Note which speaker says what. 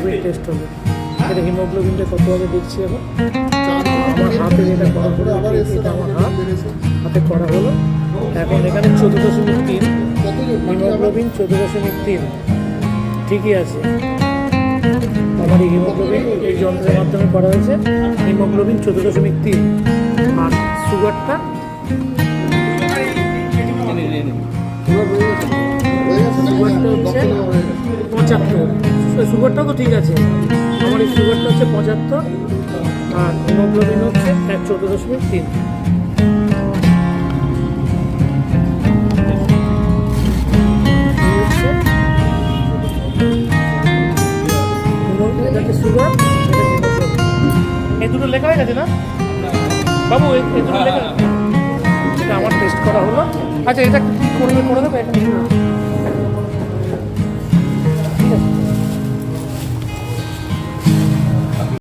Speaker 1: Haemoglobin test হবে। এটা হিমোগ্লোবিনটা কতভাবে দেখছি এখন। আমার হাতে যেটা করা হলো, এটা আমার হাতে করা হলো। এখন এখানে 14.3 হিমোগ্লোবিন, 14.3 ঠিকই আছে। আমার এই হিমোগ্লোবিন এই যন্ত্রের মাধ্যমে করা হয়েছে, হিমোগ্লোবিন 14.3। আর সুগারটা হচ্ছে 75। সুগারটাও তো ঠিক আছে, আমার এই সুগারটা হচ্ছে 75 আর হিমোগ্লোবিন হচ্ছে 14.3। এটা হচ্ছে সুগার, এই দুটো লেখা হয়ে গেছে না বাবু? এই দুটো লেখা, এটা আমার টেস্ট করা হলো। আচ্ছা, এটা কি করবে করে দেবে?